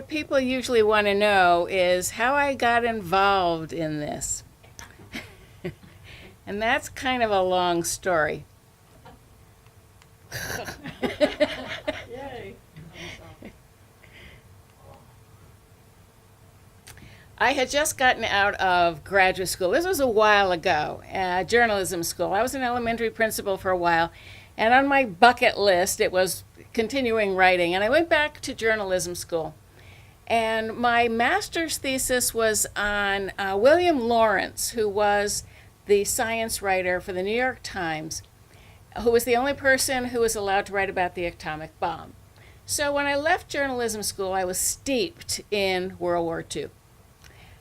what people usually want to know is how I got involved in this. And that's kind of a long story. Yay. I had just gotten out of graduate school. This was a while ago, journalism school. I was an elementary principal for a while, and on my bucket list it was continuing writing, and I went back to journalism school. And my master's thesis was on William Lawrence, who was the science writer for the New York Times, who was the only person who was allowed to write about the atomic bomb. So when I left journalism school, I was steeped in World War II.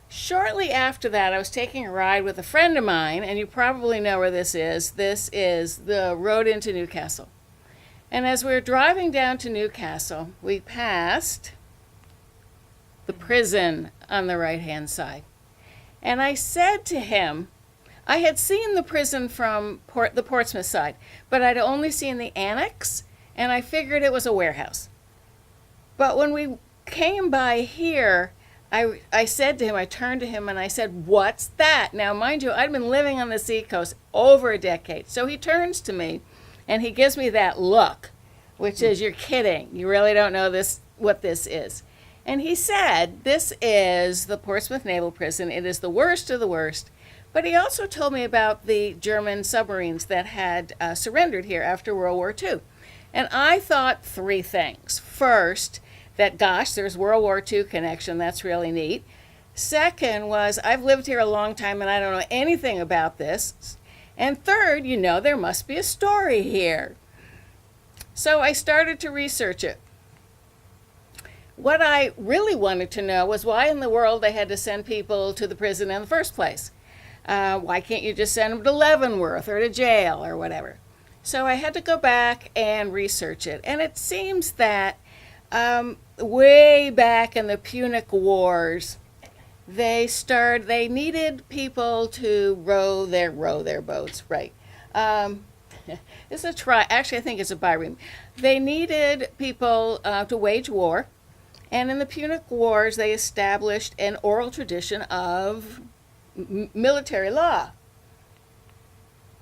Shortly after that, I was taking a ride with a friend of mine, and you probably know where this is. This is the road into Newcastle. And as we were driving down to Newcastle, we passed the prison on the right-hand side. And I said to him, I had seen the prison from the Portsmouth side, but I'd only seen the annex, and I figured it was a warehouse. But when we came by here, I said to him, I turned to him and I said, "What's that?" Now, mind you, I'd been living on the seacoast over a decade. So he turns to me and he gives me that look, which is, "You're kidding. You really don't know what this is." And he said, "This is the Portsmouth Naval Prison. It is the worst of the worst." But he also told me about the German submarines that had surrendered here after World War II. And I thought three things. First, that, gosh, there's World War II connection. That's really neat. Second was, I've lived here a long time and I don't know anything about this. And third, there must be a story here. So I started to research it. What I really wanted to know was why in the world they had to send people to the prison in the first place. Why can't you just send them to Leavenworth or to jail or whatever? So I had to go back and research it. And it seems that way back in the Punic Wars, they needed people to row their boats, right? It's a try. Actually, I think it's a bireme. They needed people to wage war, and in the Punic Wars, they established an oral tradition of military law,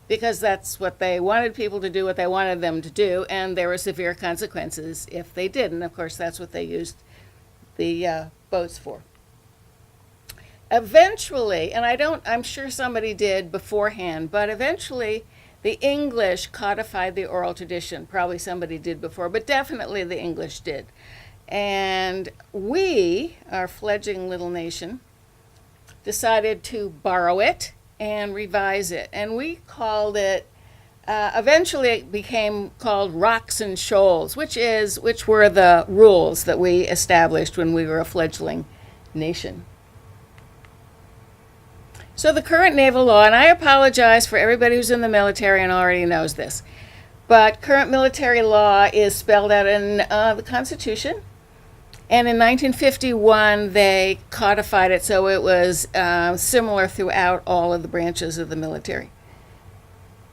because that's what they wanted people to do, what they wanted them to do, and there were severe consequences if they didn't. Of course, that's what they used the boats for. Eventually, and I'm sure somebody did beforehand, but eventually the English codified the oral tradition. Probably somebody did before, but definitely the English did. And we, our fledgling little nation, decided to borrow it and revise it. And we called it, eventually it became called Rocks and Shoals, which were the rules that we established when we were a fledgling nation. So the current naval law, and I apologize for everybody who's in the military and already knows this, but current military law is spelled out in the Constitution. And in 1951, they codified it so it was similar throughout all of the branches of the military.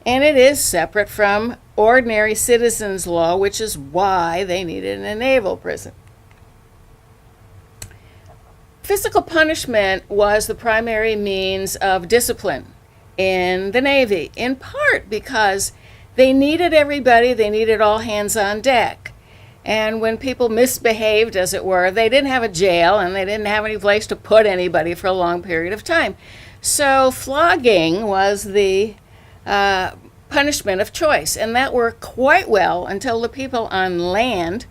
And it is separate from ordinary citizens' law, which is why they needed a naval prison. Physical punishment was the primary means of discipline in the Navy, in part because they needed everybody, they needed all hands on deck. And when people misbehaved, as it were, they didn't have a jail and they didn't have any place to put anybody for a long period of time. So flogging was the punishment of choice, and that worked quite well until the people on land,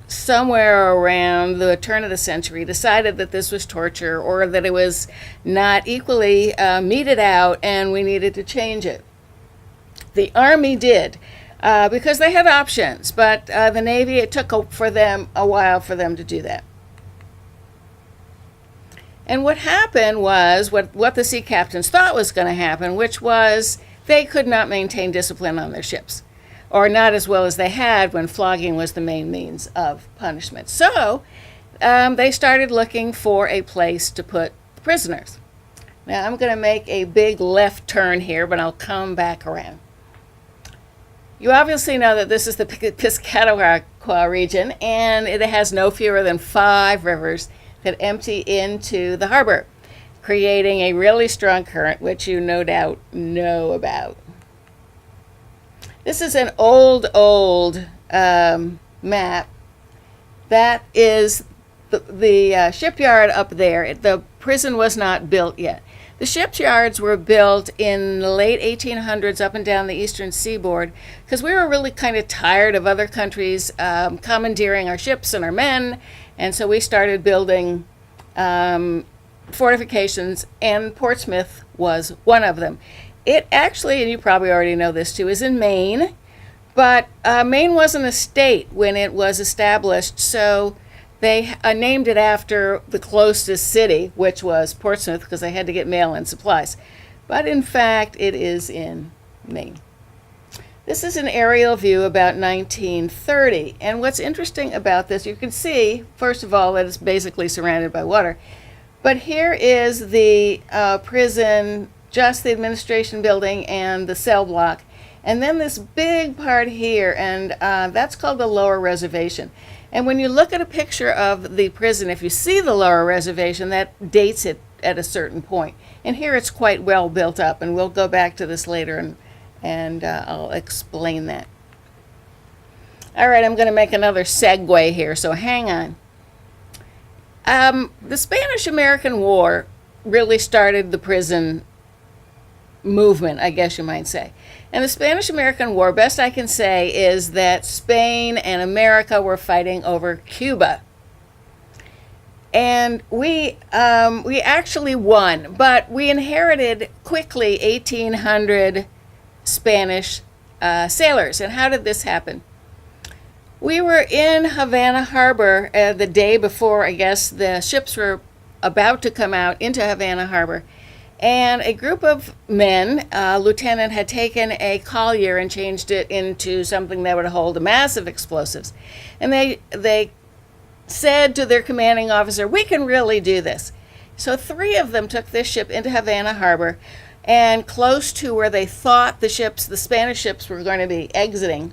somewhere around the turn of the century, decided that this was torture or that it was not equally meted out and we needed to change it. The Army did. Because they had options, but the Navy, it took a while for them to do that. And what happened was what the sea captains thought was going to happen, which was they could not maintain discipline on their ships, or not as well as they had when flogging was the main means of punishment. So they started looking for a place to put prisoners. Now I'm going to make a big left turn here, but I'll come back around. You obviously know that this is the Piscataqua region, and it has no fewer than 5 rivers that empty into the harbor, creating a really strong current, which you no doubt know about. This is an old map. That is the shipyard up there. The prison was not built yet. The shipyards were built in the late 1800s up and down the eastern seaboard because we were really kind of tired of other countries commandeering our ships and our men, and so we started building fortifications, and Portsmouth was one of them. It actually, and you probably already know this too, is in Maine, but Maine wasn't a state when it was established, so they named it after the closest city, which was Portsmouth, because they had to get mail and supplies. But in fact, it is in Maine. This is an aerial view about 1930. And what's interesting about this, you can see, first of all, that it's basically surrounded by water. But here is the prison, just the administration building and the cell block. And then this big part here, and that's called the lower reservation. And when you look at a picture of the prison, if you see the lower reservation, that dates it at a certain point. And here it's quite well built up, and we'll go back to this later and I'll explain that. All right, I'm going to make another segue here, so hang on. The Spanish-American War really started the prison movement, I guess you might say. And the Spanish-American War, best I can say, is that Spain and America were fighting over Cuba. And we actually won, but we inherited quickly 1,800 Spanish sailors. And how did this happen? We were in Havana Harbor the day before, I guess, the ships were about to come out into Havana Harbor. And a group of men, a lieutenant, had taken a collier and changed it into something that would hold massive explosives. And they said to their commanding officer, "We can really do this." So 3 of them took this ship into Havana Harbor, and close to where they thought the Spanish ships were going to be exiting.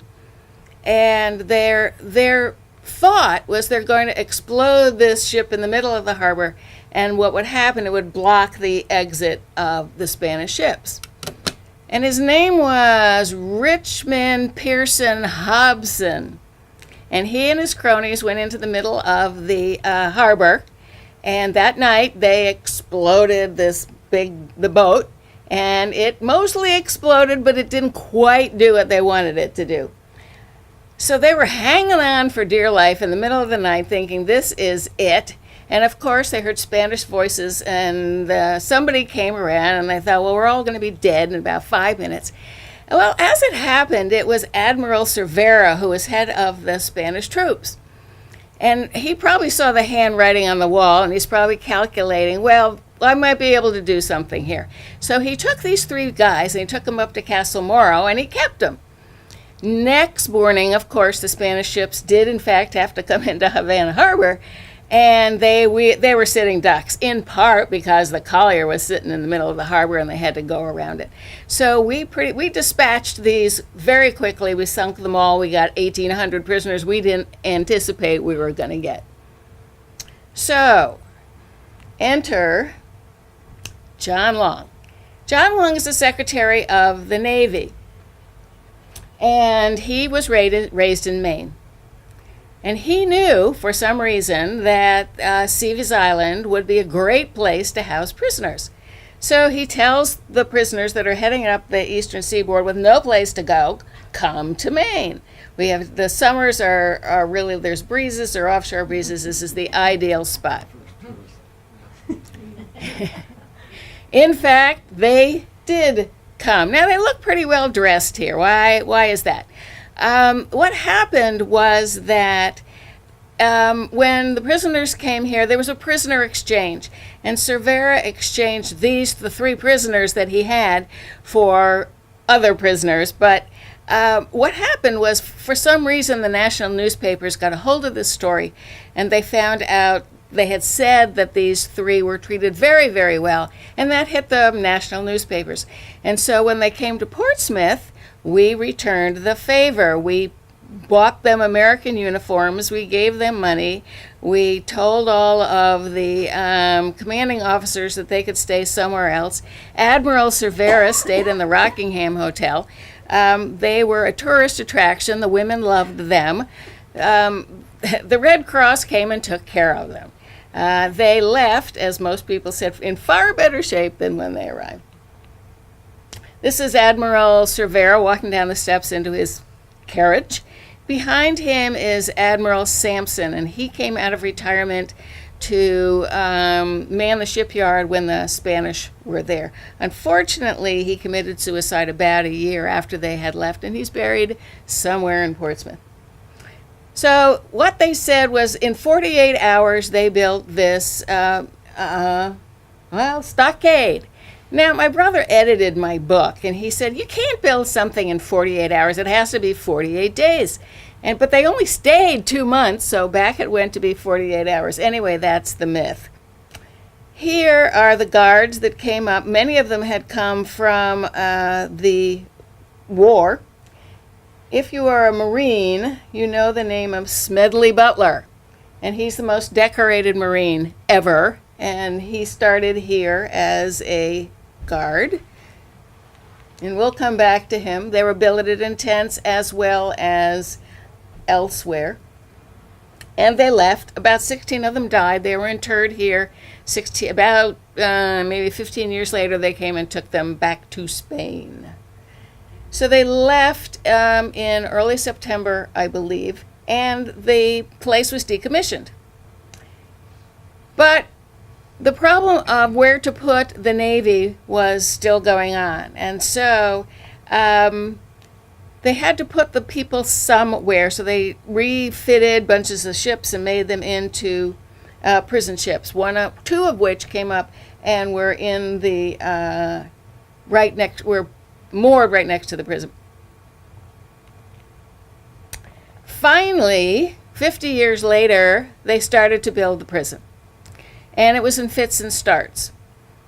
And their thought was they're going to explode this ship in the middle of the harbor, and what would happen, it would block the exit of the Spanish ships. And his name was Richmond Pearson Hobson. And he and his cronies went into the middle of the harbor, and that night they exploded the boat, and it mostly exploded, but it didn't quite do what they wanted it to do. So they were hanging on for dear life in the middle of the night thinking this is it. And of course they heard Spanish voices, and somebody came around and they thought, well, we're all going to be dead in about 5 minutes. Well, as it happened, it was Admiral Cervera who was head of the Spanish troops. And he probably saw the handwriting on the wall, and he's probably calculating, well, I might be able to do something here. So he took these 3 guys and he took them up to Castle Moro, and he kept them. Next morning, of course, the Spanish ships did in fact have to come into Havana Harbor, and they were sitting ducks, in part because the collier was sitting in the middle of the harbor and they had to go around it. So we dispatched these very quickly. We sunk them all. We got 1,800 prisoners we didn't anticipate we were going to get. So enter John Long. John Long is the Secretary of the Navy, and he was raised in Maine. And he knew, for some reason, that Seavis Island would be a great place to house prisoners. So he tells the prisoners that are heading up the eastern seaboard with no place to go, come to Maine. We have the summers are really, there's breezes, there are offshore breezes. This is the ideal spot. In fact, they did come. Now, they look pretty well dressed here. Why is that? What happened was that when the prisoners came here, there was a prisoner exchange, and Cervera exchanged the 3 prisoners that he had for other prisoners. But what happened was, for some reason, the national newspapers got a hold of this story, and they found out they had said that these 3 were treated very, very well, and that hit the national newspapers. And so when they came to Portsmouth, we returned the favor. We bought them American uniforms. We gave them money. We told all of the commanding officers that they could stay somewhere else. Admiral Cervera stayed in the Rockingham Hotel. They were a tourist attraction. The women loved them. The Red Cross came and took care of them. They left, as most people said, in far better shape than when they arrived. This is Admiral Cervera walking down the steps into his carriage. Behind him is Admiral Sampson, and he came out of retirement to man the shipyard when the Spanish were there. Unfortunately, he committed suicide about a year after they had left, and he's buried somewhere in Portsmouth. So what they said was in 48 hours they built this, stockade. Now, my brother edited my book, and he said, you can't build something in 48 hours. It has to be 48 days. But they only stayed 2 months, so back it went to be 48 hours. Anyway, that's the myth. Here are the guards that came up. Many of them had come from the war. If you are a Marine, you know the name of Smedley Butler, and he's the most decorated Marine ever, and he started here as a guard, and we'll come back to him. They were billeted in tents as well as elsewhere, and they left. About 16 of them died. They were interred here. Maybe 15 years later, they came and took them back to Spain. So they left in early September, I believe, and the place was decommissioned. But the problem of where to put the Navy was still going on. And so they had to put the people somewhere. So they refitted bunches of ships and made them into prison ships. Two of which came up and were in the were moored right next to the prison. Finally, 50 years later, they started to build the prison. And it was in fits and starts.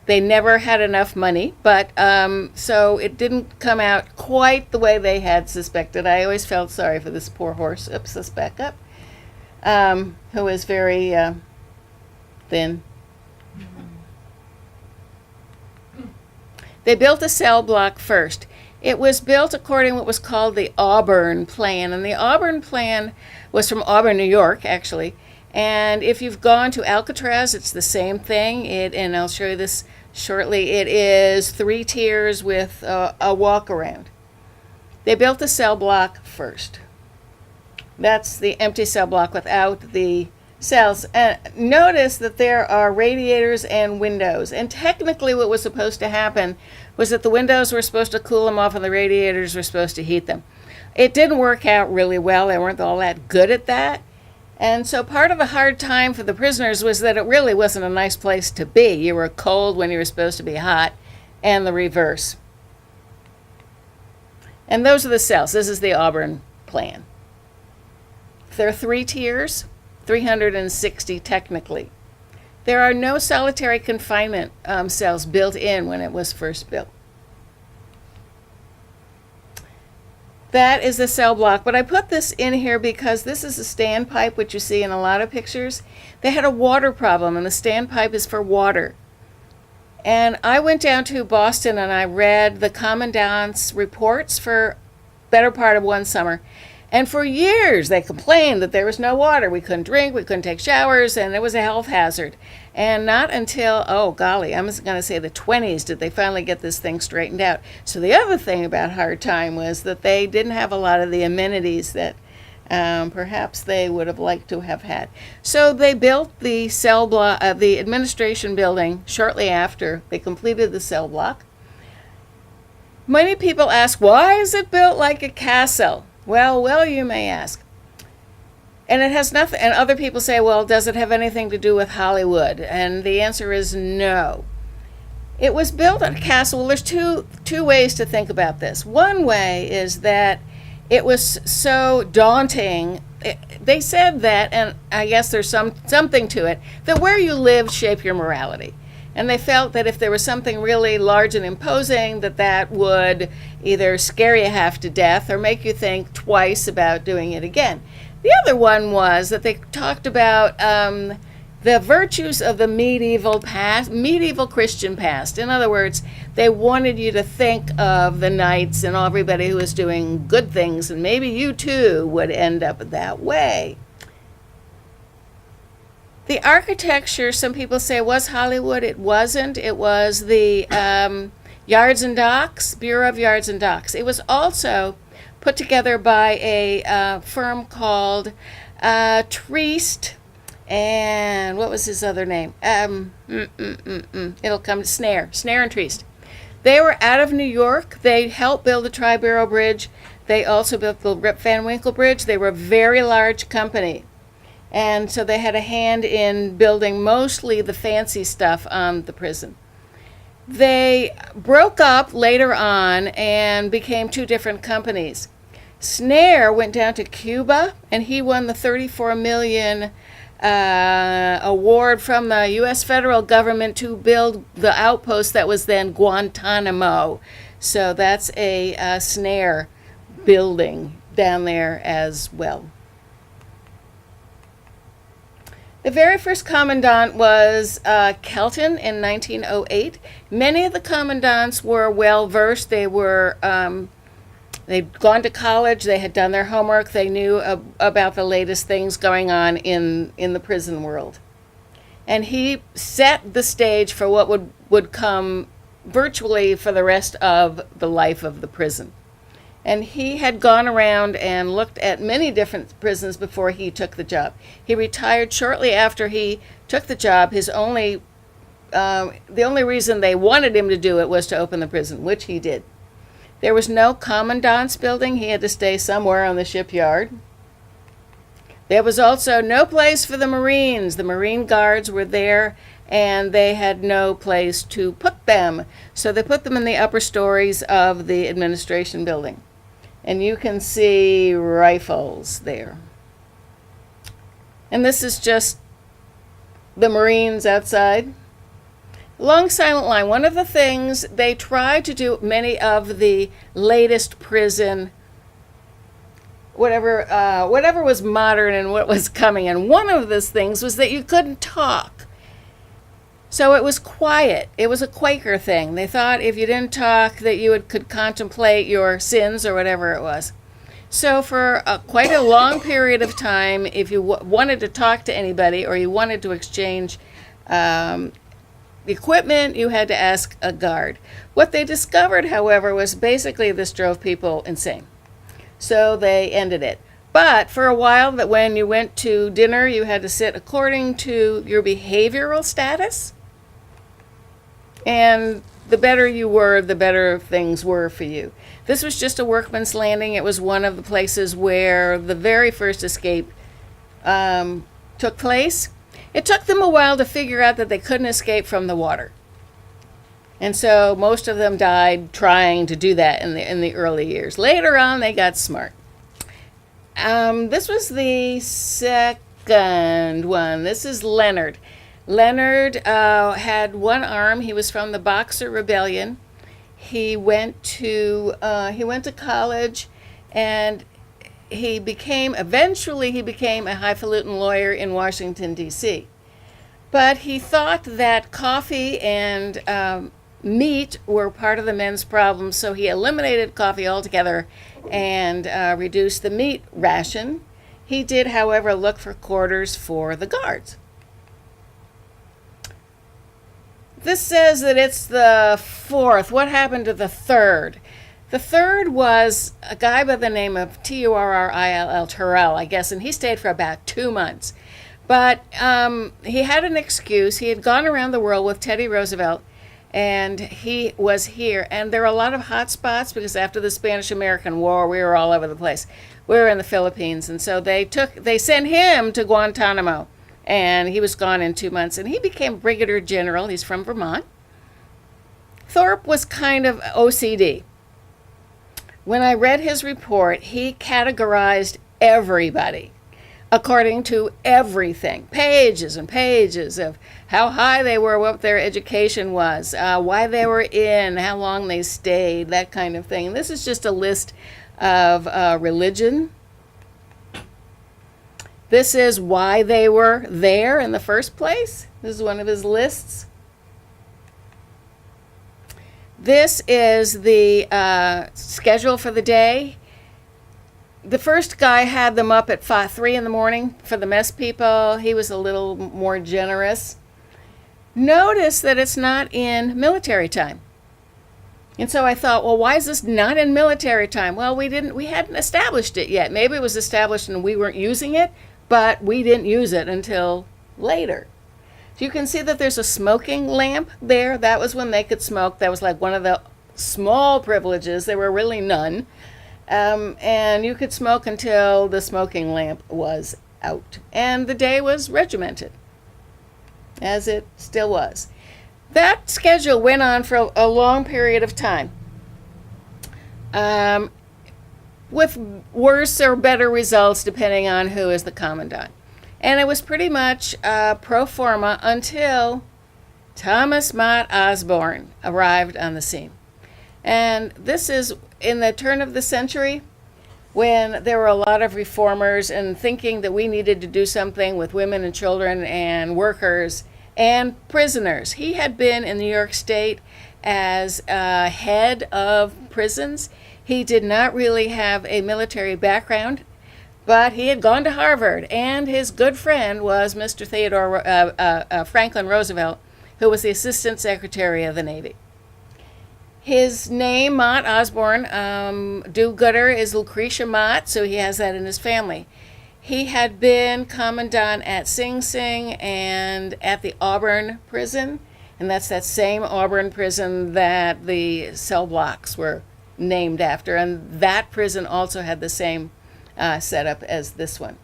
They never had enough money, but so it didn't come out quite the way they had suspected. I always felt sorry for this poor horse, let's back up, who is very thin. They built a cell block first. It was built according to what was called the Auburn Plan, and the Auburn Plan was from Auburn, New York, actually. And if you've gone to Alcatraz, it's the same thing. And I'll show you this shortly. It is 3 tiers with a walk around. They built the cell block first. That's the empty cell block without the cells. Notice that there are radiators and windows. And technically what was supposed to happen was that the windows were supposed to cool them off and the radiators were supposed to heat them. It didn't work out really well. They weren't all that good at that. And so part of the hard time for the prisoners was that it really wasn't a nice place to be. You were cold when you were supposed to be hot, and the reverse. And those are the cells. This is the Auburn Plan. There are 3 tiers, 360 technically. There are no solitary confinement cells built in when it was first built. That is the cell block, but I put this in here because this is a standpipe, which you see in a lot of pictures. They had a water problem, and the standpipe is for water. And I went down to Boston and I read the commandant's reports for better part of one summer. And for years they complained that there was no water. We couldn't drink, we couldn't take showers, and it was a health hazard. And not until, oh golly, I'm going to say the 20s did they finally get this thing straightened out. So the other thing about hard time was that they didn't have a lot of the amenities that perhaps they would have liked to have had. So they built the cell block, the administration building shortly after they completed the cell block. Many people ask, why is it built like a castle? Well, you may ask. And it has nothing, and other people say, well, does it have anything to do with Hollywood? And the answer is no. It was built on a castle. Well, there's two ways to think about this. One way is that it was so daunting. They said that, and I guess there's something to it, that where you live shaped your morality. And they felt that if there was something really large and imposing, that would either scare you half to death or make you think twice about doing it again. The other one was that they talked about the virtues of the medieval Christian past. In other words, they wanted you to think of the knights and everybody who was doing good things, and maybe you too would end up that way. The architecture, some people say, was Hollywood. It wasn't. It was the Yards and Docks, Bureau of Yards and Docks. It was also put together by a firm called Triest, and what was his other name? It'll come to Snare and Triest. They were out of New York. They helped build the Triborough Bridge. They also built the Rip Van Winkle Bridge. They were a very large company. And so they had a hand in building mostly the fancy stuff on the prison. They broke up later on and became two different companies. Snare went down to Cuba, and he won the $34 million award from the U.S. federal government to build the outpost that was then Guantanamo. So that's a Snare building down there as well. The very first commandant was Kelton in 1908. Many of the commandants were well versed. They were they'd gone to college. They had done their homework. They knew about the latest things going on in the prison world. And he set the stage for what would come virtually for the rest of the life of the prison. And he had gone around and looked at many different prisons before he took the job. He retired shortly after he took the job. The only reason they wanted him to do it was to open the prison, which he did. There was no commandant's building. He had to stay somewhere on the shipyard. There was also no place for the Marines. The Marine guards were there, and they had no place to put them. So they put them in the upper stories of the administration building. And you can see rifles there. And this is just the Marines outside. Long silent line. One of the things they tried to do, many of the latest prison, whatever was modern and what was coming, and one of those things was that you couldn't talk. So it was quiet. It was a Quaker thing. They thought if you didn't talk that you could contemplate your sins or whatever it was. So for quite a long period of time, if you wanted to talk to anybody or you wanted to exchange equipment, you had to ask a guard. What they discovered, however, was basically this drove people insane. So they ended it. But for a while, that when you went to dinner, you had to sit according to your behavioral status. And the better you were, the better things were for you. This was just a workman's landing. It was one of the places where the very first escape took place. It took them a while to figure out that they couldn't escape from the water. And so most of them died trying to do that in the early years. Later on, they got smart. This was the second one. This is Leonard. Leonard had one arm. He was from the Boxer Rebellion. He went to college, and eventually he became a highfalutin lawyer in Washington, D.C. But he thought that coffee and meat were part of the men's problem, so he eliminated coffee altogether and reduced the meat ration. He did, however, look for quarters for the guards. This says that it's the fourth. What happened to the third? The third was a guy by the name of Turrill, Turrell, I guess, and he stayed for about 2 months. But he had an excuse. He had gone around the world with Teddy Roosevelt, and he was here. And there are a lot of hot spots because after the Spanish-American War, we were all over the place. We were in the Philippines, and so they sent him to Guantanamo. And he was gone in 2 months, and he became brigadier general. He's from Vermont. Thorpe was kind of OCD. When I read his report, he categorized everybody. according to everything, pages and pages of how high they were, what their education was, why they were in, how long they stayed, that kind of thing. And this is just a list of religion. This is why they were there in the first place. This is one of his lists. This is the schedule for the day. The first guy had them up at 3 in the morning for the mess people. He was a little more generous. Notice that it's not in military time. And so I thought, well, why is this not in military time? Well, we hadn't established it yet. Maybe it was established and we weren't using it, but we didn't use it until later. So you can see that there's a smoking lamp there. That was when they could smoke. That was like one of the small privileges. There were really none. And you could smoke until the smoking lamp was out. And the day was regimented, as it still was. That schedule went on for a long period of time, with worse or better results depending on who is the commandant. And it was pretty much pro forma until Thomas Mott Osborne arrived on the scene. And this is in the turn of the century, when there were a lot of reformers and thinking that we needed to do something with women and children and workers and prisoners. He had been in New York State as head of prisons. He did not really have a military background, but he had gone to Harvard, and his good friend was Mr. Franklin Roosevelt, who was the Assistant Secretary of the Navy. His name, Mott Osborne, do-gooder, is Lucretia Mott, so he has that in his family. He had been commandant at Sing Sing and at the Auburn prison, and that's that same Auburn prison that the cell blocks were named after, and that prison also had the same setup as this one.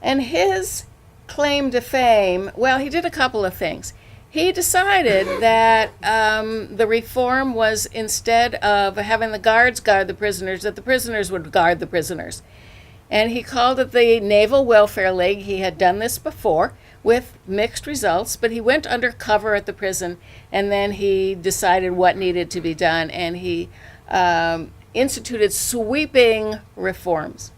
And his claim to fame, well, he did a couple of things. He decided that the reform was, instead of having the guards guard the prisoners, that the prisoners would guard the prisoners. And he called it the Naval Welfare League. He had done this before with mixed results, but he went undercover at the prison, and then he decided what needed to be done, and he instituted sweeping reforms.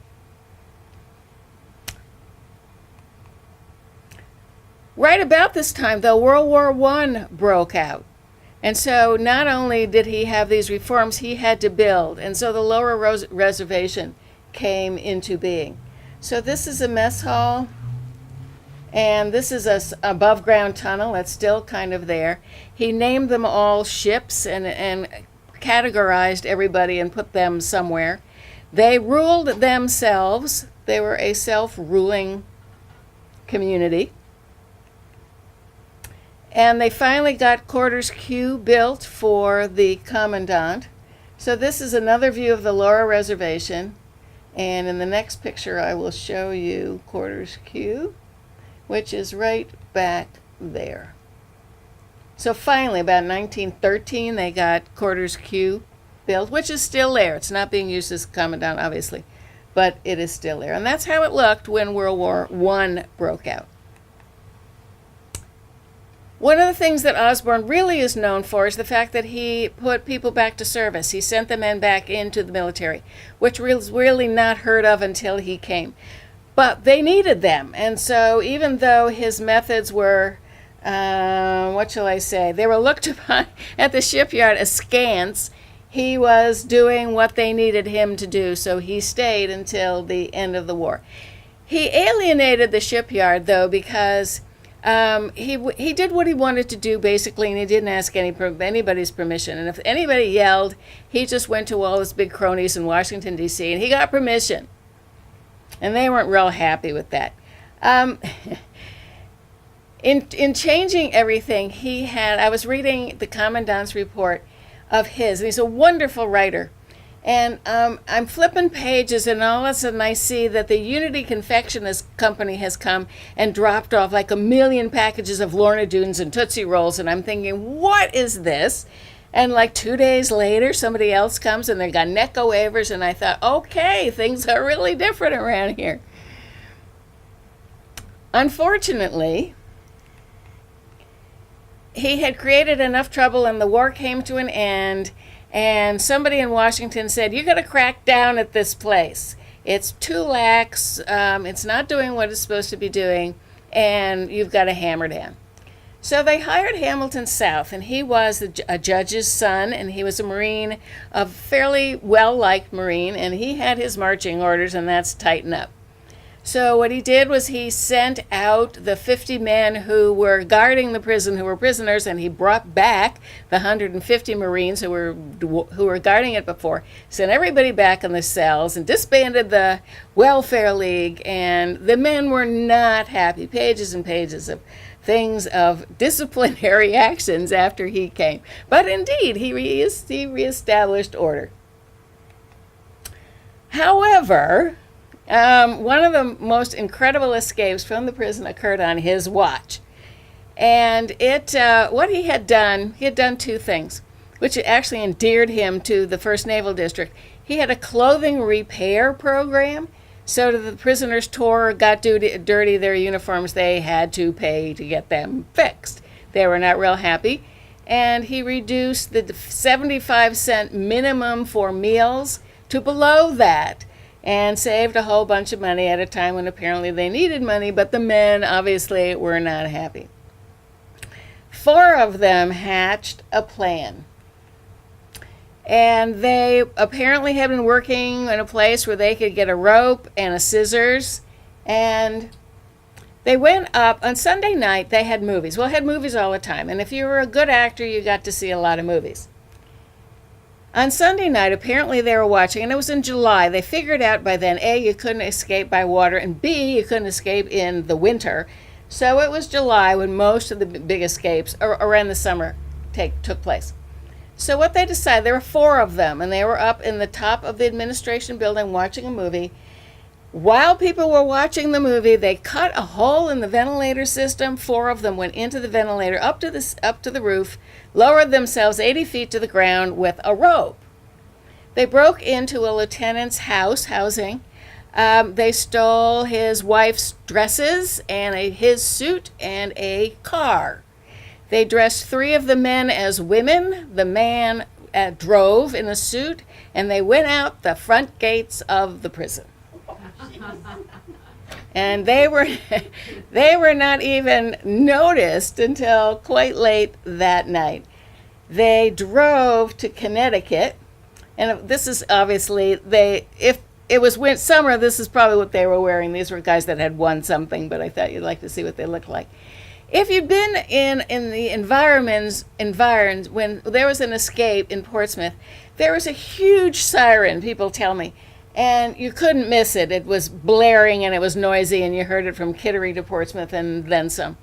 Right about this time, though, World War I broke out. And so not only did he have these reforms, he had to build. And so the lower reservation came into being. So this is a mess hall, and this is a above ground tunnel that's still kind of there. He named them all ships and categorized everybody and put them somewhere. They ruled themselves. They were a self-ruling community. And they finally got quarters Q built for the commandant. So this is another view of the lower reservation. And in the next picture, I will show you quarters Q, which is right back there. So finally, about 1913, they got quarters Q built, which is still there. It's not being used as commandant, obviously, but it is still there. And that's how it looked when World War I broke out. One of the things that Osborne really is known for is the fact that he put people back to service. He sent the men back into the military, which was really not heard of until he came. But they needed them. And so even though his methods were, what shall I say, they were looked upon at the shipyard askance, he was doing what they needed him to do. So he stayed until the end of the war. He alienated the shipyard, though, because he did what he wanted to do, basically, and he didn't ask anybody's permission. And if anybody yelled, he just went to all his big cronies in Washington, D.C., and he got permission. And they weren't real happy with that. In changing everything, I was reading the commandant's report of his, and he's a wonderful writer. And I'm flipping pages, and all of a sudden I see that the Unity Confectionist Company has come and dropped off like 1 million packages of Lorna Doones and Tootsie Rolls, and I'm thinking, what is this? And like 2 days later, somebody else comes, and they got Necco wafers, and I thought, okay, things are really different around here. Unfortunately, he had created enough trouble and the war came to an end, and somebody in Washington said, you got to crack down at this place. It's too lax, it's not doing what it's supposed to be doing, and you've got to hammer down. So they hired Hamilton South, and he was a judge's son, and he was a Marine, a fairly well-liked Marine, and he had his marching orders, and that's tighten up. So what he did was he sent out the 50 men who were guarding the prison, who were prisoners, and he brought back the 150 Marines who were guarding it before, sent everybody back in the cells, and disbanded the Welfare League, and the men were not happy. Pages and pages of things of disciplinary actions after he came. But indeed, he reestablished order. However, one of the most incredible escapes from the prison occurred on his watch. And what he had done two things, which actually endeared him to the 1st Naval District. He had a clothing repair program. So the prisoners got dirty, their uniforms, they had to pay to get them fixed. They were not real happy. And he reduced the 75-cent minimum for meals to below that, and saved a whole bunch of money at a time when apparently they needed money, but the men obviously were not happy. 4 of them hatched a plan. And they apparently had been working in a place where they could get a rope and a scissors. And they went up on Sunday night. They had movies. Well, had movies all the time. And if you were a good actor, you got to see a lot of movies. On Sunday night, apparently they were watching, and it was in July. They figured out by then, A, you couldn't escape by water, and B, you couldn't escape in the winter. So it was July when most of the big escapes around the summer took place. So what they decided, there were 4 of them, and they were up in the top of the administration building watching a movie. While people were watching the movie, they cut a hole in the ventilator system. 4 of them went into the ventilator, up to the roof, lowered themselves 80 feet to the ground with a rope. They broke into a lieutenant's housing. They stole his wife's dresses and his suit and a car. They dressed 3 of the men as women. The man drove in a suit, and they went out the front gates of the prison. And they were not even noticed until quite late that night. They drove to Connecticut, and this is obviously if it was summer, this is probably what they were wearing. These were guys that had won something, but I thought you'd like to see what they looked like. If you'd been in the environs when there was an escape in Portsmouth, there was a huge siren, people tell me, and you couldn't miss it. It was blaring and it was noisy, and you heard it from Kittery to Portsmouth and then some.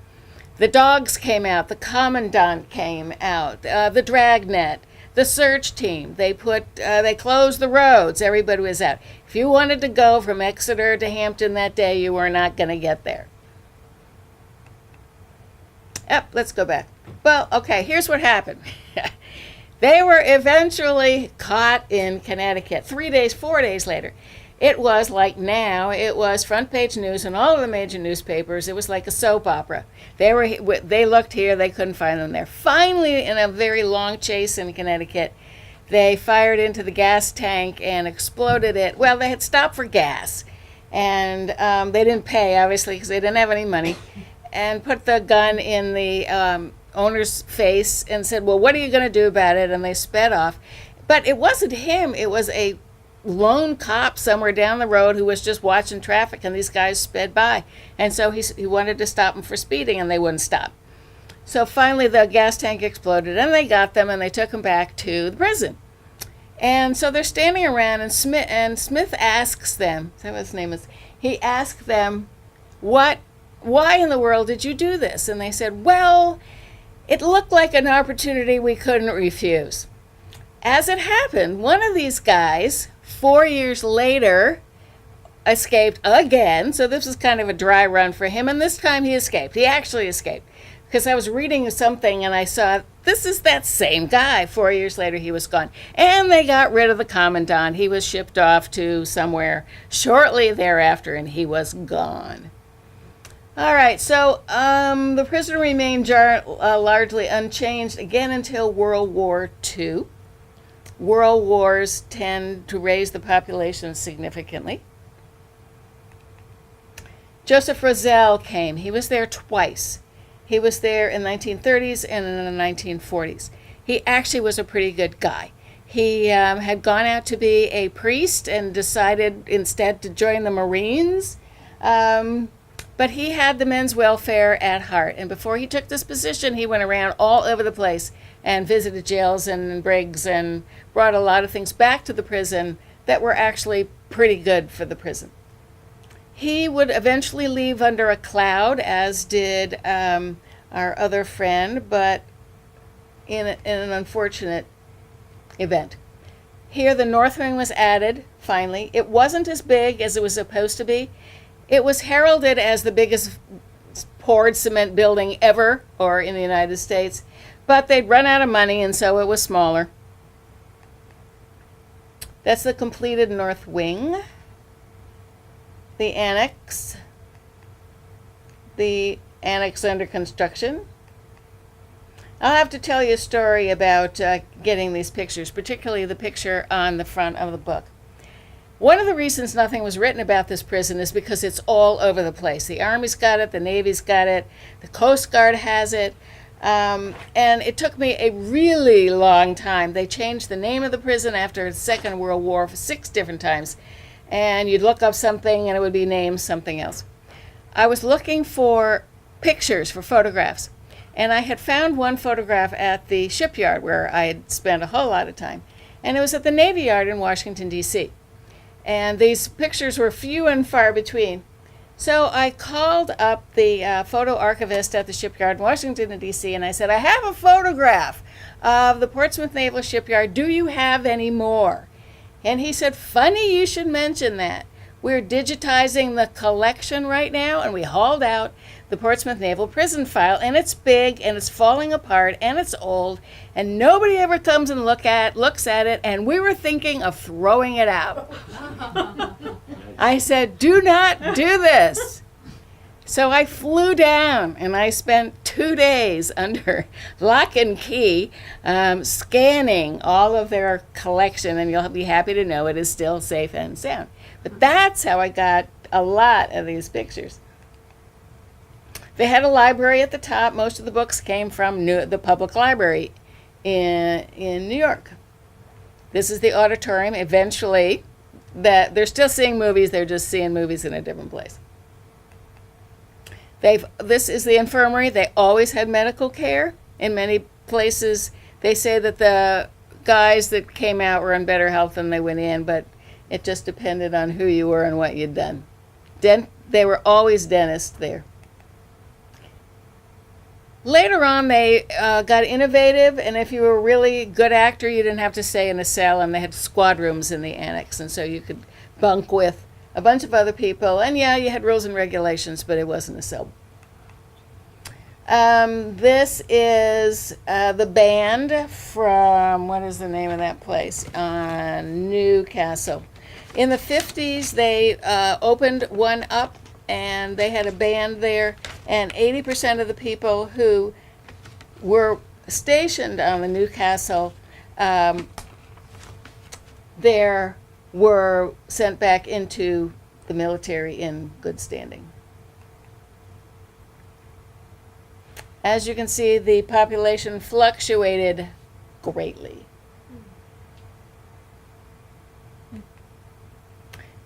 The dogs came out, the commandant came out, the dragnet, the search team. They closed the roads. Everybody was out. If you wanted to go from Exeter to Hampton that day, you were not going to get there. Yep, let's go back. Well, okay, here's what happened. They were eventually caught in Connecticut 4 days later. It was like now, it was front page news in all of the major newspapers. It was like a soap opera. They looked here, they couldn't find them there. Finally, in a very long chase in Connecticut, they fired into the gas tank and exploded it. Well, they had stopped for gas, and they didn't pay, obviously, because they didn't have any money, and put the gun in the owner's face and said, well, what are you going to do about it? And they sped off. But it wasn't him. It was a lone cop somewhere down the road who was just watching traffic, and these guys sped by. And so he wanted to stop them for speeding, and they wouldn't stop. So finally the gas tank exploded, and they got them, and they took them back to the prison. And so they're standing around, and Smith asks them, is that what his name is? He asked them, why in the world did you do this? And they said, well, it looked like an opportunity we couldn't refuse. As it happened, one of these guys, 4 years later, escaped again. So this was kind of a dry run for him. And this time he escaped. He actually escaped. Because I was reading something and I saw, this is that same guy. 4 years later, he was gone. And they got rid of the commandant. He was shipped off to somewhere shortly thereafter, and he was gone. All right, so the prison remained largely unchanged again until World War II. World wars tend to raise the population significantly. Joseph Rosell came. He was there twice. He was there in the 1930s and in the 1940s. He actually was a pretty good guy. He had gone out to be a priest and decided instead to join the Marines. But he had the men's welfare at heart. And before he took this position, he went around all over the place and visited jails and brigs and brought a lot of things back to the prison that were actually pretty good for the prison. He would eventually leave under a cloud, as did our other friend, but in an unfortunate event. Here, the North Wing was added, finally. It wasn't as big as it was supposed to be. It was heralded as the biggest poured cement building ever, or in the United States, but they'd run out of money, and so it was smaller. That's the completed North Wing. The annex under construction. I'll have to tell you a story about getting these pictures, particularly the picture on the front of the book. One of the reasons nothing was written about this prison is because it's all over the place. The Army's got it, the Navy's got it, the Coast Guard has it, and it took me a really long time. They changed the name of the prison after the Second World War 6 different times, and you'd look up something and it would be named something else. I was looking for pictures, for photographs, and I had found one photograph at the shipyard where I had spent a whole lot of time, and it was at the Navy Yard in Washington, D.C. And these pictures were few and far between. So I called up the photo archivist at the shipyard in Washington, D.C., and I said, I have a photograph of the Portsmouth Naval Shipyard. Do you have any more? And he said, funny you should mention that. We're digitizing the collection right now, and we hauled out the Portsmouth Naval Prison file, and it's big, and it's falling apart, and it's old, and nobody ever comes and looks at it, and we were thinking of throwing it out. I said, do not do this. So I flew down, and I spent 2 days under lock and key scanning all of their collection, and you'll be happy to know it is still safe and sound. But that's how I got a lot of these pictures. They had a library at the top. Most of the books came from the public library in New York. This is the auditorium. Eventually, they're still seeing movies. They're just seeing movies in a different place. This is the infirmary. They always had medical care. In many places, they say that the guys that came out were in better health than they went in, but it just depended on who you were and what you'd done. They were always dentists there. Later on, they got innovative, and if you were a really good actor, you didn't have to stay in a cell, and they had squad rooms in the annex, and so you could bunk with a bunch of other people. And yeah, you had rules and regulations, but it wasn't a cell. This is the band from, what is the name of that place? Newcastle. In the 50s, they opened one up, and they had a band there, and 80% of the people who were stationed on the Newcastle there were sent back into the military in good standing. As you can see, the population fluctuated greatly.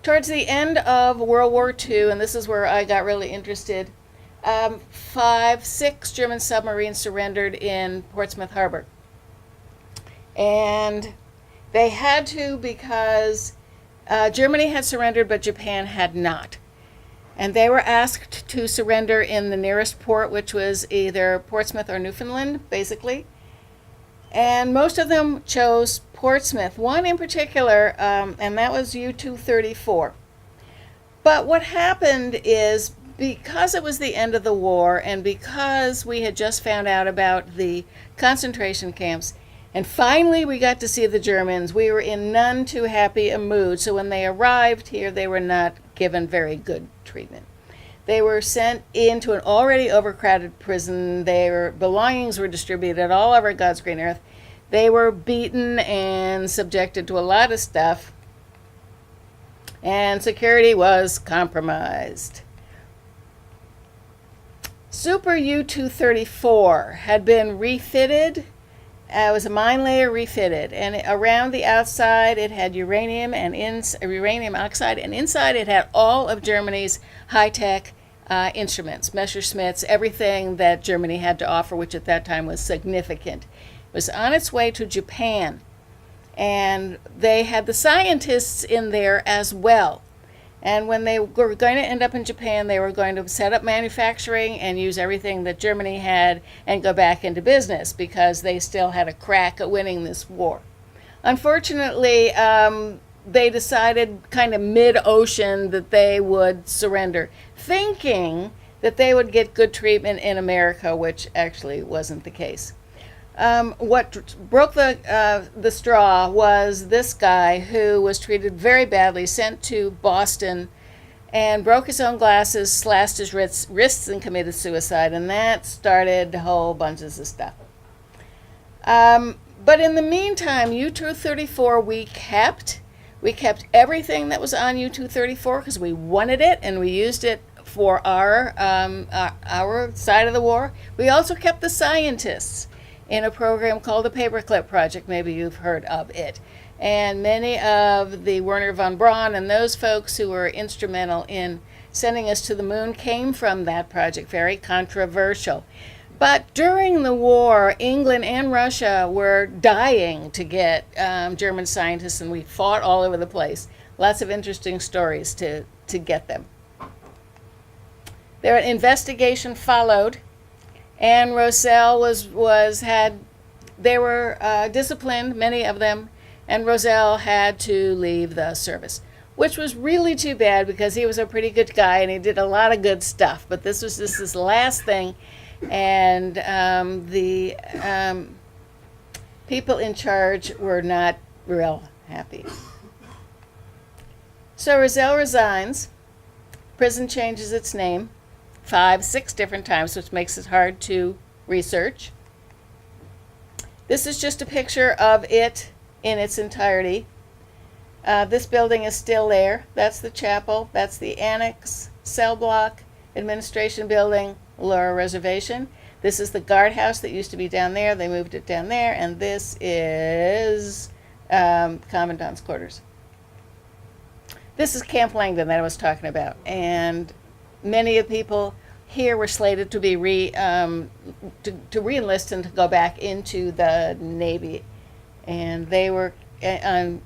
Towards the end of World War II, and this is where I got really interested, 6 German submarines surrendered in Portsmouth Harbor. And they had to because Germany had surrendered, but Japan had not. And they were asked to surrender in the nearest port, which was either Portsmouth or Newfoundland, basically. And most of them chose Portsmouth, one in particular, and that was U-234. But what happened is, because it was the end of the war, and because we had just found out about the concentration camps, and finally we got to see the Germans, we were in none too happy a mood. So when they arrived here, they were not given very good treatment. They were sent into an already overcrowded prison. Their belongings were distributed all over God's green earth. They were beaten and subjected to a lot of stuff. And security was compromised. Super U-234 had been refitted. It was a mine layer refitted, and around the outside it had uranium uranium oxide, and inside it had all of Germany's high-tech instruments, Messerschmitts, everything that Germany had to offer, which at that time was significant. It was on its way to Japan, and they had the scientists in there as well. And when they were going to end up in Japan, they were going to set up manufacturing and use everything that Germany had and go back into business because they still had a crack at winning this war. Unfortunately, they decided kind of mid-ocean that they would surrender, thinking that they would get good treatment in America, which actually wasn't the case. What broke the straw was this guy who was treated very badly, sent to Boston, and broke his own glasses, slashed his wrists, and committed suicide. And that started a whole bunch of stuff. But in the meantime, U-234 we kept everything that was on U-234 because we wanted it and we used it for our side of the war. We also kept the scientists in a program called the Paperclip Project. Maybe you've heard of it. And many of the Werner von Braun and those folks who were instrumental in sending us to the moon came from that project. Very controversial. But during the war, England and Russia were dying to get German scientists, and we fought all over the place. Lots of interesting stories to get them. Their investigation followed. And Roselle they were disciplined, many of them, and Roselle had to leave the service, which was really too bad because he was a pretty good guy and he did a lot of good stuff. But this was just his last thing, and the people in charge were not real happy. So Roselle resigns. Prison changes its name 5-6 different times, which makes it hard to research. This is just a picture of it in its entirety. This building is still there. That's the chapel. That's the annex, cell block, administration building, Laura Reservation. This is the guardhouse that used to be down there. They moved it down there. And this is Commandant's quarters. This is Camp Langdon that I was talking about. And many of the people here were slated to be to re-enlist and to go back into the Navy, and they were on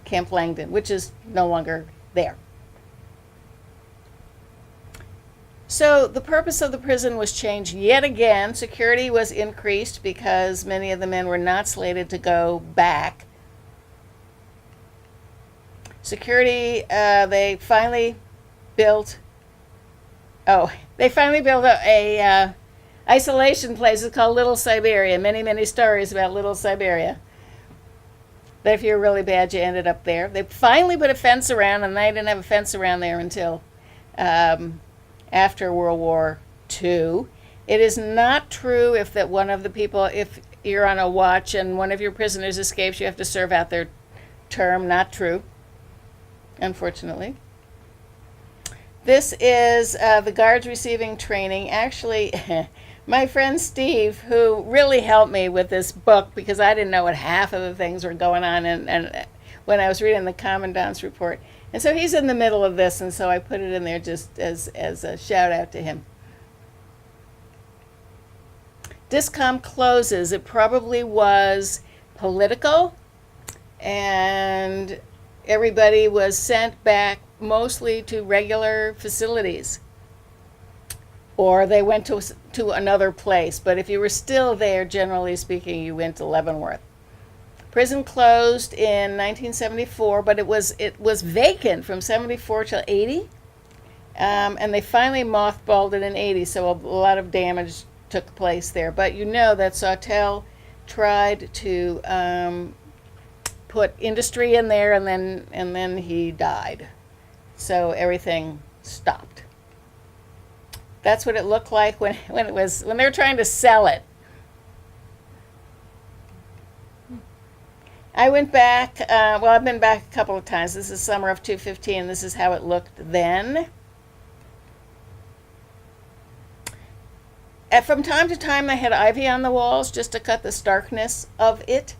Camp Langdon, which is no longer there. So the purpose of the prison was changed yet again. Security was increased because many of the men were not slated to go back. Security, they finally built a isolation place. It's called Little Siberia. Many, many stories about Little Siberia. That if you were really bad, you ended up there. They finally put a fence around, and they didn't have a fence around there until after World War II. It is not true if you're on a watch and one of your prisoners escapes, you have to serve out their term. Not true, unfortunately. This is the guards receiving training. Actually, my friend Steve, who really helped me with this book because I didn't know what half of the things were going on and when I was reading the Commandant's report. And so he's in the middle of this, and so I put it in there just as a shout out to him. Discom closes. It probably was political, and everybody was sent back mostly to regular facilities, or they went to another place. But if you were still there, generally speaking, you went to Leavenworth. Prison closed in 1974, but it was vacant from 74 till 80, and they finally mothballed it in 80. So a lot of damage took place there. But you know that Sawtelle tried to put industry in there, and then he died. so everything stopped. That's what it looked like when they were trying to sell it. I went back, I've been back a couple of times. This is summer of 2015. This is how it looked then. And from time to time, they had ivy on the walls just to cut the starkness of it.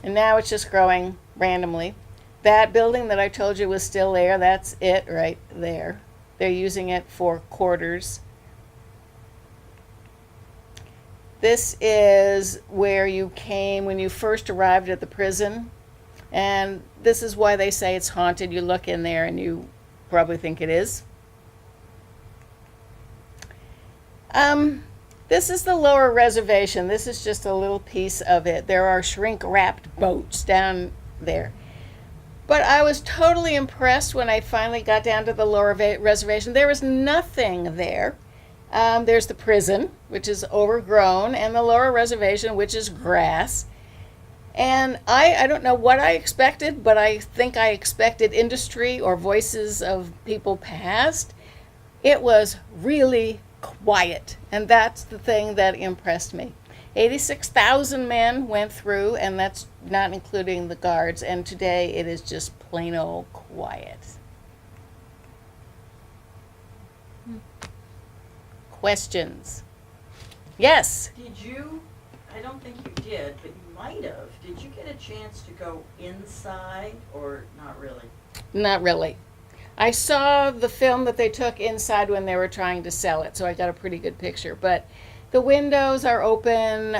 And now it's just growing randomly. That building that I told you was still there, that's it right there. They're using it for quarters. This is where you came when you first arrived at the prison. And this is why they say it's haunted. You look in there and you probably think it is. This is the lower reservation. This is just a little piece of it. There are shrink-wrapped boats down there. But I was totally impressed when I finally got down to the lower reservation. There was nothing there. There's the prison, which is overgrown, and the lower reservation, which is grass. And I don't know what I expected, but I think I expected industry or voices of people past. It was really quiet, and that's the thing that impressed me. 86,000 men went through, and that's not including the guards, and today it is just plain old quiet. Questions? Yes? Did you, I don't think you did, but you might have, did you get a chance to go inside or not really? Not really. I saw the film that they took inside when they were trying to sell it, so I got a pretty good picture. But the windows are open,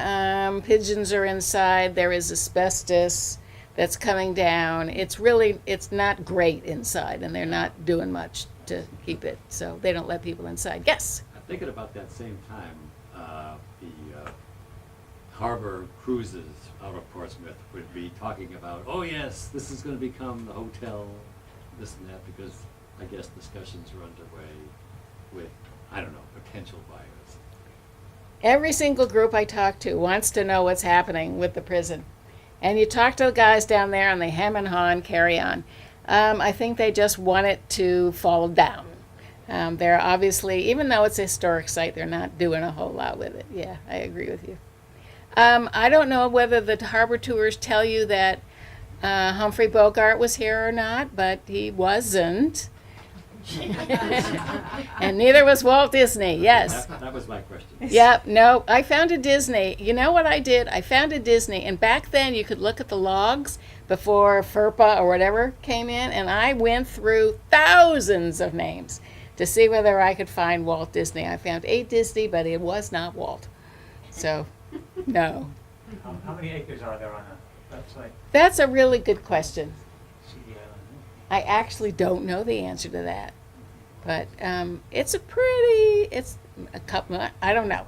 pigeons are inside, there is asbestos that's coming down. It's not great inside, and they're not doing much to keep it, so they don't let people inside. Yes? I'm thinking about that same time, the harbor cruises out of Portsmouth would be talking about, oh yes, this is going to become the hotel, this and that, because I guess discussions are underway with, I don't know, potential buyers. Every single group I talk to wants to know what's happening with the prison. And you talk to the guys down there and they hem and haw and carry on. I think they just want it to fall down. They're obviously, even though it's a historic site, they're not doing a whole lot with it. Yeah, I agree with you. I don't know whether the harbor tours tell you that Humphrey Bogart was here or not, but he wasn't. And neither was Walt Disney. Yes. That was my question. Yep. No, I found a Disney. You know what I did? I found a Disney, and back then you could look at the logs before FERPA or whatever came in, and I went through thousands of names to see whether I could find Walt Disney. I found a Disney, but it was not Walt. So, no. How many acres are there on the website? That's a really good question. See the island? I actually don't know the answer to that. But it's a couple, I don't know.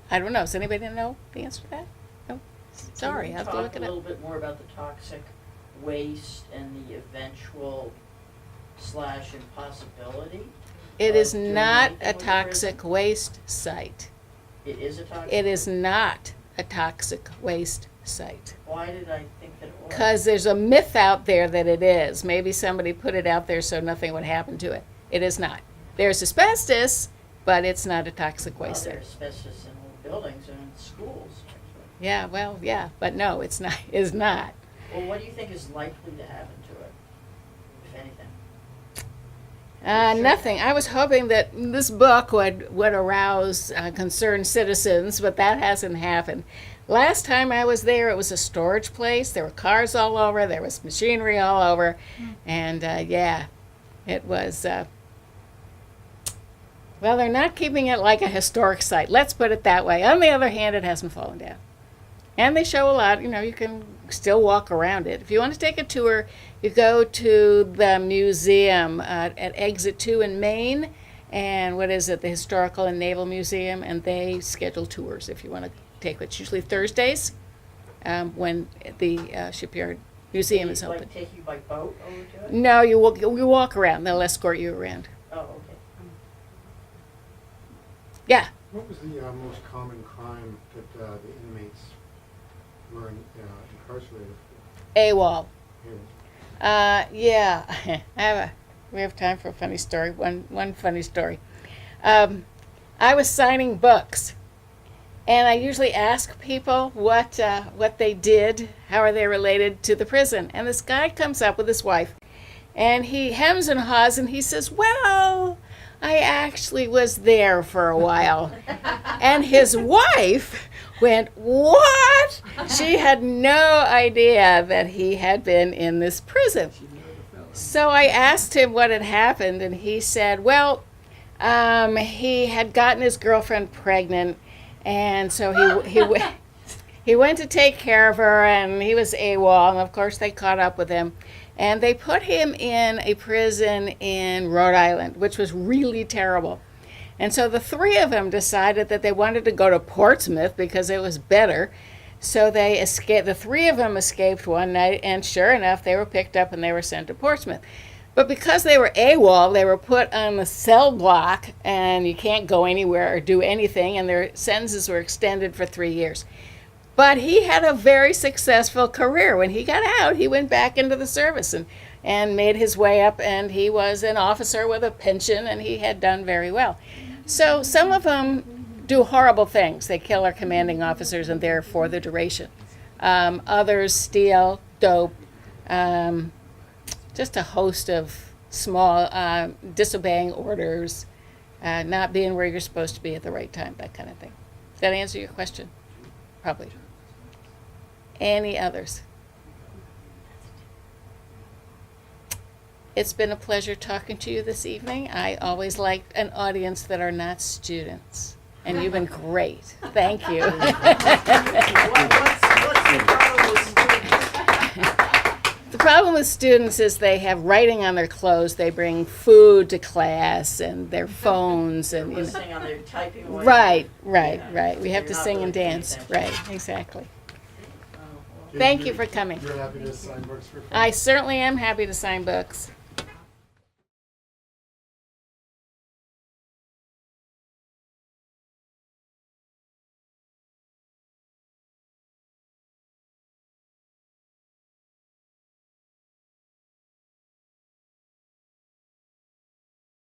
I don't know. Does anybody know the answer to that? No? Sorry, I have to look it Talk a up. little bit more about the toxic waste and the eventual / impossibility? It of is doing not anything a with the toxic prison? waste site. It is a toxic? It is not a toxic waste site. Why did I think that it was? Because there's a myth out there that it is. Maybe somebody put it out there so nothing would happen to it. It is not. There's asbestos, but it's not a toxic waste There's site. asbestos in old buildings and in schools. Yeah, well, yeah, but no, it's not. It's not. Well, what do you think is likely to happen to it, if anything? Nothing. I was hoping that this book would arouse concerned citizens, but that hasn't happened. Last time I was there, it was a storage place. There were cars all over. There was machinery all over. And, yeah, it was, well, they're not keeping it like a historic site. Let's put it that way. On the other hand, it hasn't fallen down. And they show a lot. You can still walk around it. If you want to take a tour, you go to the museum at Exit 2 in Maine. And what is it? The Historical and Naval Museum. And they schedule tours if you want to take it. It's usually Thursdays when the shipyard museum is open. Like take you by boat over to it? No, you walk around. They'll escort you around. Oh, okay. Yeah. What was the most common crime that the inmates were incarcerated for? AWOL. Yeah, we have time for a funny story. One funny story. I was signing books, and I usually ask people what they did, how are they related to the prison. And this guy comes up with his wife, and he hems and haws, and he says, "Well, I actually was there for a while." And his wife went, "What?" She had no idea that he had been in this prison. So I asked him what had happened, and he said, well, he had gotten his girlfriend pregnant, and so he went to take care of her, and he was AWOL, and of course they caught up with him. And they put him in a prison in Rhode Island, which was really terrible. And so the three of them decided that they wanted to go to Portsmouth because it was better. So they escaped. The three of them escaped one night, and sure enough, they were picked up and they were sent to Portsmouth. But because they were AWOL, they were put on the cell block, and you can't go anywhere or do anything, and their sentences were extended for 3 years. But he had a very successful career. When he got out, he went back into the service and made his way up, and he was an officer with a pension, and he had done very well. So some of them do horrible things. They kill our commanding officers, and they're for the duration. Others steal, dope, just a host of small disobeying orders, not being where you're supposed to be at the right time, that kind of thing. Does that answer your question? Probably. Any others? It's been a pleasure talking to you this evening. I always like an audience that are not students. And you've been great. Thank you. What's the problem with students? The problem with students is they have writing on their clothes. They bring food to class and their phones and Listening on their typing away. Right. Yeah. We have You're to not sing really and paying dance. attention. Right, exactly. Oh, well. Thank you for coming. You're happy to sign books for free? I certainly am happy to sign books.